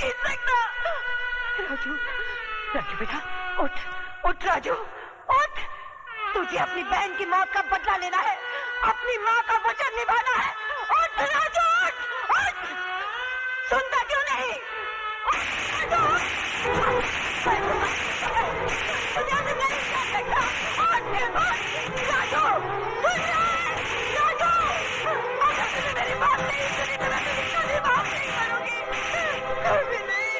जीत सकता। राजू, राजू बेटा, उठ, उठ राजू, उठ। तुझे अपनी बहन की मौत का बदला लेना है, अपनी माँ का वचन निभाना है। उठ राजू, उठ, उठ। सुनता क्यों नहीं? उठ राजू, तुझे अभी नहीं कर सकता। उठ, उठ राजू, सुन ले, राजू। अगर तुझे मेरी बात नहीं सुनी तो मैं तुझे कभी माफ नहीं करूंगी, कभी नहीं।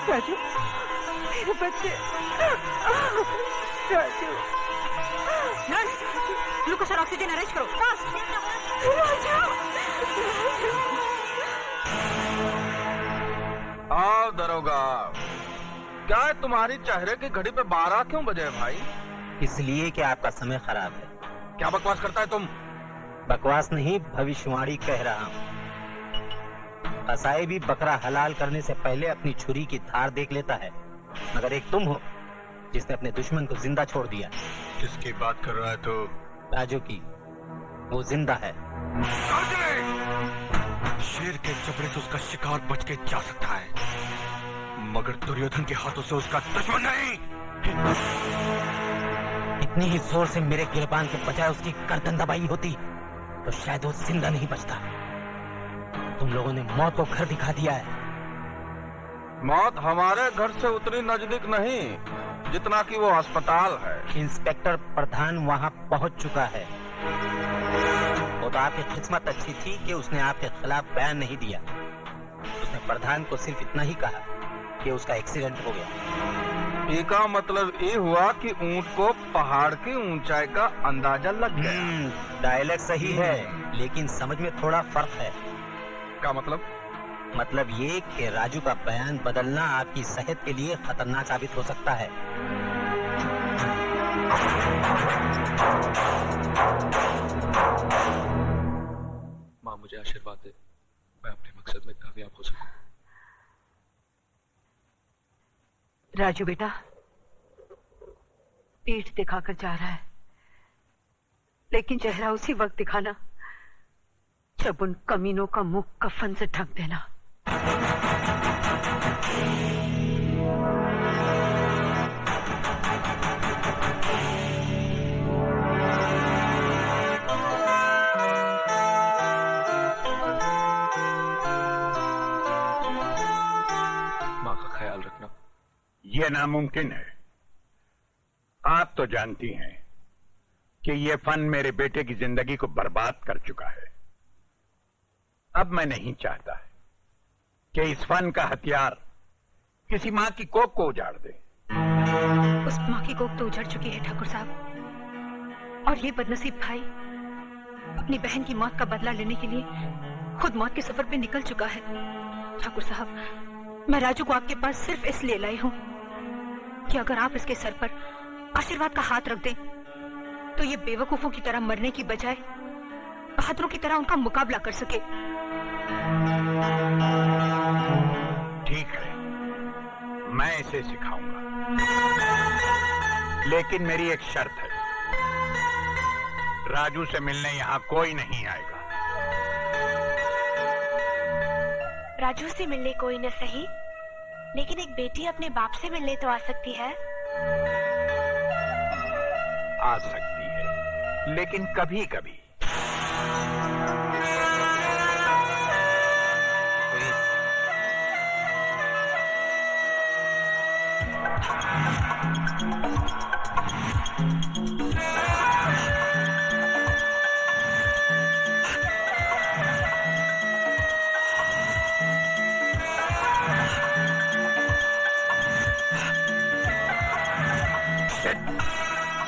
राजू, मेरे बच्चे, राजू। नर्स, ग्लूकोज और ऑक्सीजन अरेंज करो। राजू, आओ दरोगा, क्या है तुम्हारी चेहरे की घड़ी पे 12 क्यों बजे भाई? इसलिए कि आपका समय खराब है। क्या बकवास करता है तुम? बकवास नहीं, भविष्यवाणी कह रहा हूँ। कसाई भी बकरा हलाल करने से पहले अपनी छुरी की धार देख लेता है, मगर एक तुम हो जिसने अपने दुश्मन को जिंदा छोड़ दिया। किसकी बात कर रहा है तो? राजू की। वो जिंदा है। शेर के जबड़े से उसका शिकार बच के जा सकता है, मगर दुर्योधन के हाथों से उसका दुश्मन नहीं। इतनी ही जोर से मेरे गिरबान के बजाय उसकी गर्दन दबाई होती तो शायद वो जिंदा नहीं बचता। तुम लोगों ने मौत को घर दिखा दिया है। मौत हमारे घर से उतनी नजदीक नहीं जितना कि वो अस्पताल है। इंस्पेक्टर प्रधान वहां पहुंच चुका है। वो तो आपकी किस्मत अच्छी थी कि उसने आपके खिलाफ बयान नहीं दिया। उसने प्रधान को सिर्फ इतना ही कहा कि उसका एक्सीडेंट हो गया। इसका मतलब ये हुआ कि ऊंट को पहाड़ की ऊंचाई का अंदाजा लग गया। डायलॉग सही है, लेकिन समझ में थोड़ा फर्क है। क्या मतलब? मतलब ये कि राजू का बयान बदलना आपकी सेहत के लिए खतरनाक साबित हो सकता है। माँ, मुझे आशीर्वाद दे, मैं अपने मकसद में कामयाब हो सकूं। राजू बेटा, पीठ दिखाकर जा रहा है, लेकिन चेहरा उसी वक्त दिखाना जब उन कमीनों का मुंह कफन से ढक देना। माँ का ख्याल रखना। ये नामुमकिन है। आप तो जानती हैं कि ये फन मेरे बेटे की जिंदगी को बर्बाद कर चुका है। अब मैं नहीं चाहता कि इस फन का हथियार किसी मां की कोख को उजाड़ दे। उस मां की कोख तो उजड़ चुकी है ठाकुर साहब, और ये बदनसीब भाई अपनी बहन की मौत का बदला लेने के लिए खुद मौत के सफर पे निकल चुका है। ठाकुर साहब, मैं राजू को आपके पास सिर्फ इसलिए लाई हूं कि अगर आप इसके सर पर आशीर्वाद का हाथ रख दें तो ये बेवकूफों की तरह मरने की बजाय बहादुरों की तरह उनका मुकाबला कर सके। ठीक है, मैं इसे सिखाऊंगा, लेकिन मेरी एक शर्त है। राजू से मिलने यहां कोई नहीं आएगा। राजू से मिलने कोई न सही, लेकिन एक बेटी अपने बाप से मिलने तो आ सकती है। आ सकती है, लेकिन कभी कभी।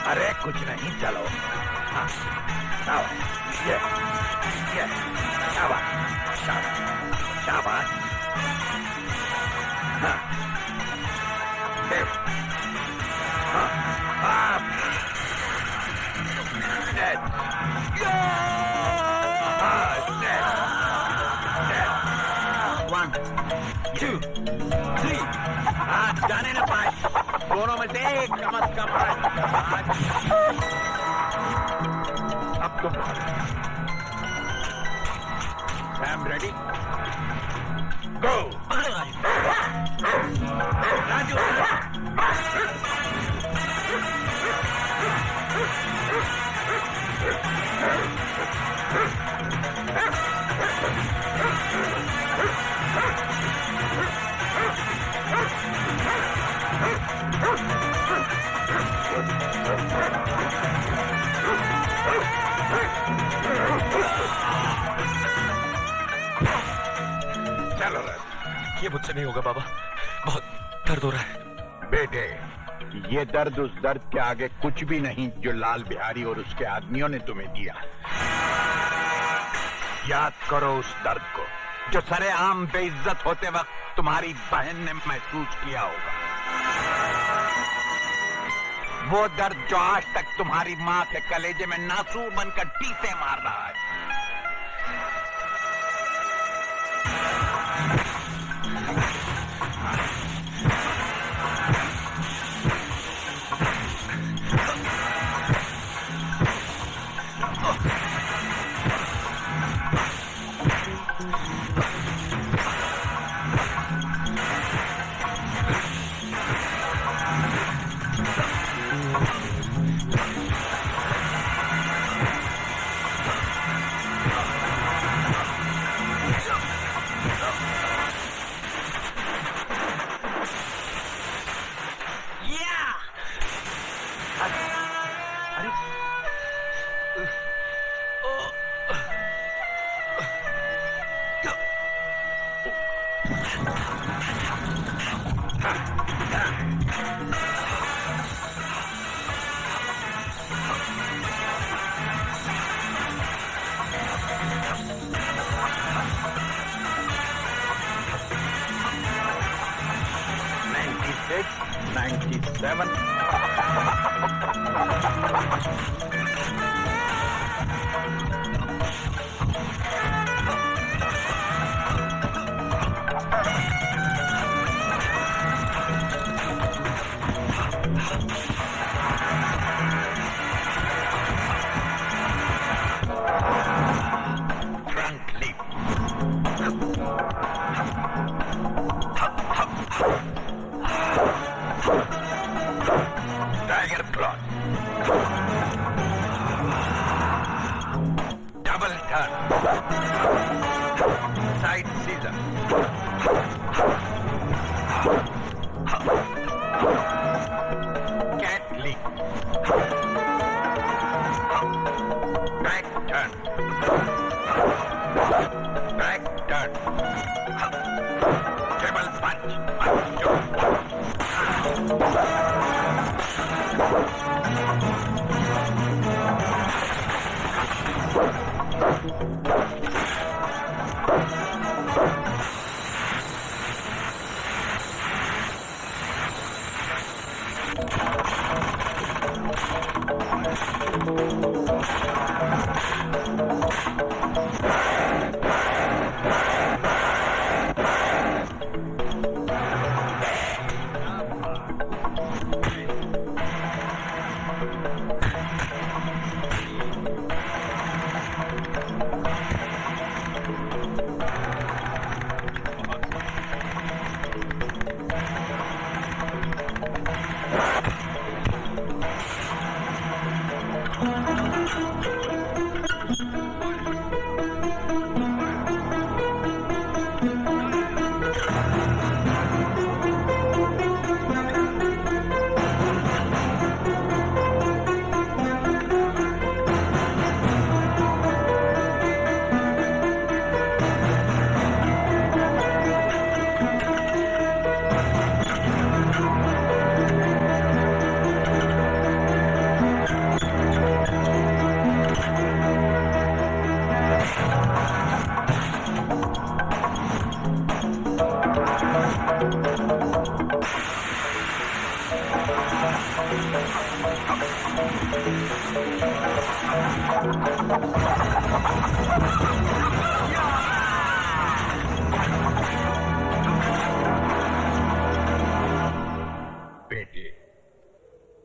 अरे कुछ नहीं, चलो। हाँ, शाबाश, ये, शाबाश, शाबाश, शाबाश। हाँ, हाँ, हाँ, dead. हाँ, dead. 1, 2 3 हाथ जाने न पाए, दोनों में से एक कम अज कम आज। अब तुम सैम रेडी, गो। राजू चलो राजू। ये मुझसे नहीं होगा बाबा, बहुत दर्द हो रहा है। बेटे, ये दर्द उस दर्द के आगे कुछ भी नहीं जो लाल बिहारी और उसके आदमियों ने तुम्हें दिया। याद करो उस दर्द को जो सरेआम बेइज्जत होते वक्त तुम्हारी बहन ने महसूस किया होगा। वो दर्द जो आज तक तुम्हारी मां के कलेजे में नासूर बनकर टीसे मार रहा है।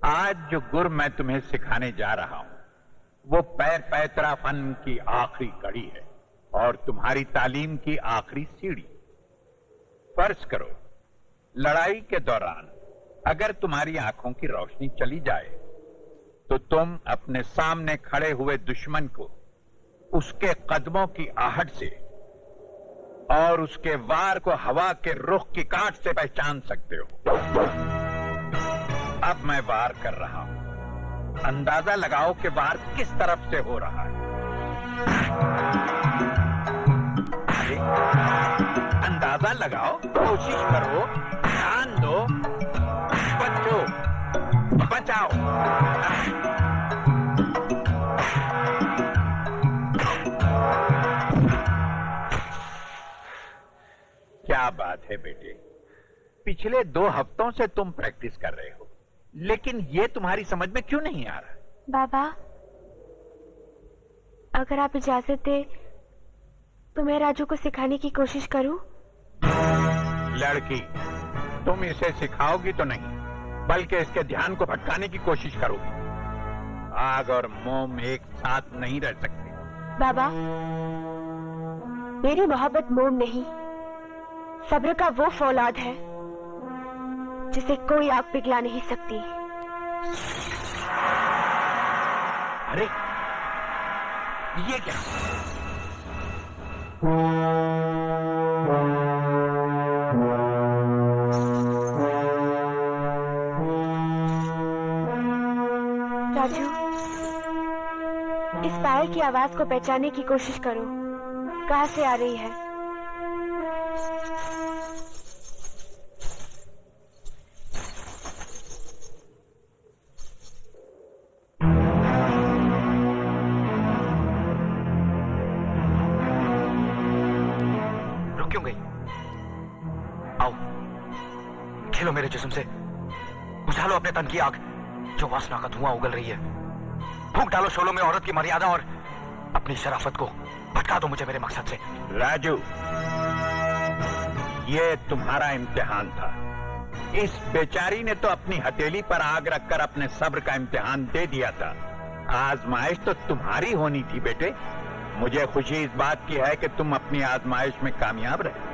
आज जो गुर मैं तुम्हें सिखाने जा रहा हूं वो पैर पैतरा फन की आखिरी कड़ी है और तुम्हारी तालीम की आखिरी सीढ़ी। फर्ज करो लड़ाई के दौरान अगर तुम्हारी आंखों की रोशनी चली जाए तो तुम अपने सामने खड़े हुए दुश्मन को उसके कदमों की आहट से और उसके वार को हवा के रुख की काट से पहचान सकते हो। अब मैं वार कर रहा हूं, अंदाजा लगाओ कि वार किस तरफ से हो रहा है। अरे, अंदाजा लगाओ, कोशिश करो, ध्यान दो, बचो, बचाओ। क्या बात है बेटे, पिछले 2 हफ्तों से तुम प्रैक्टिस कर रहे हो, लेकिन ये तुम्हारी समझ में क्यों नहीं आ रहा? बाबा, अगर आप इजाजत दे तो मैं राजू को सिखाने की कोशिश करूं? लड़की, तुम इसे सिखाओगी तो नहीं, बल्कि इसके ध्यान को भटकाने की कोशिश करोगी। आग और मोम एक साथ नहीं रह सकते। बाबा, मेरी मोहब्बत मोम नहीं, सब्र का वो फौलाद है जिसे कोई आग पिघला नहीं सकती। अरे, ये क्या? राजू, इस पायल की आवाज को पहचानने की कोशिश करो, कहां से आ रही है? खेलो मेरे जिस्म से, बुझा लो अपने तन की आग जो वासना का धुआं उगल रही है। फूंक डालो शोलों में औरत की मर्यादा और अपनी शराफत को भटका दो मुझे मेरे मकसद से। राजू, ये तुम्हारा इम्तिहान था। इस बेचारी ने तो अपनी हथेली पर आग रखकर अपने सब्र का इम्तिहान दे दिया था। आजमाइश तो तुम्हारी होनी थी बेटे। मुझे खुशी इस बात की है कि तुम अपनी आजमाइश में कामयाब रहे।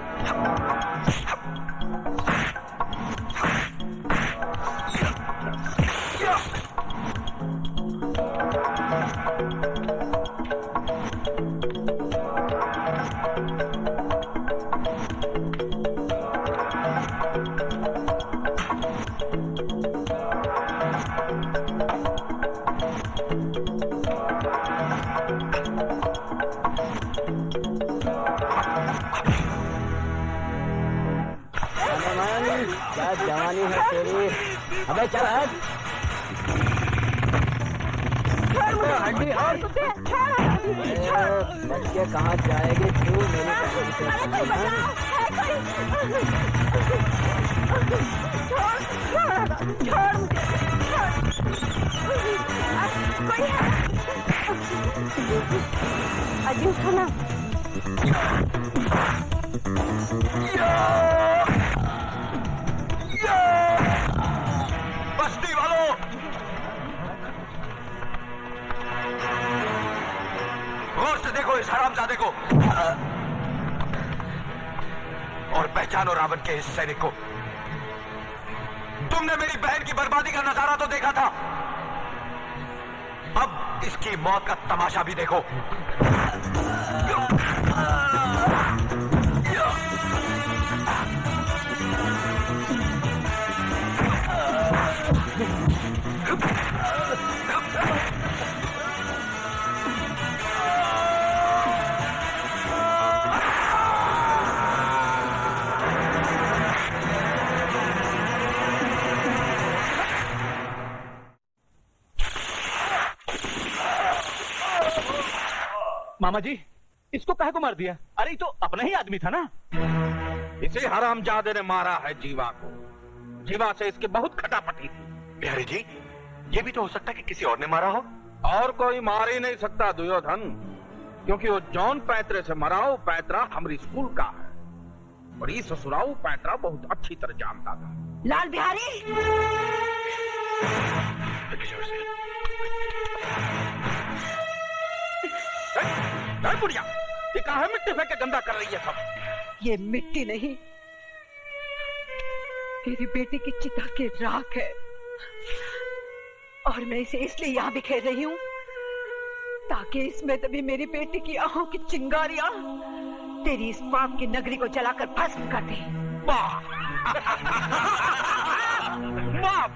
क्या जवानी है तेरी। अबे चल हट। हड्डी हट। बच्चे कहाँ जाएगी तू? मेरी अजीब सुना। बस्ती वालों, गौर से देखो इस हरामजादे को और पहचानो रावण के इस सैनिक को। तुमने मेरी बहन की बर्बादी का नजारा तो देखा था, अब इसकी मौत का तमाशा भी देखो। मामा जी, इसको काहे को मार दिया? अरे ये तो अपना ही आदमी था ना। इसे हरामजादे ने मारा है जीवा को। जीवा से इसकी बहुत खटापटी थी। बिहारी जी, ये भी तो हो सकता है कि किसी और ने मारा हो। और कोई मार ही नहीं सकता दुर्योधन, क्योंकि वो जौन पैतरे से मराओ पैतरा हमारी स्कूल का है और ये ससुराऊ पैतरा बहुत अच्छी तरह जानता था। लाल बिहारी, बुढ़िया, ये कहाँ है मिट्टी फेंक के गंदा कर रही है सब? ये मिट्टी नहीं, तेरी बेटी की चिता की राख है, और मैं इसे इसलिए यहाँ बिखेर रही हूँ ताकि इसमें तभी मेरी बेटी की आंखों की चिंगारियां तेरी इस पाप की नगरी को जलाकर भस्म कर दे। वाह वाह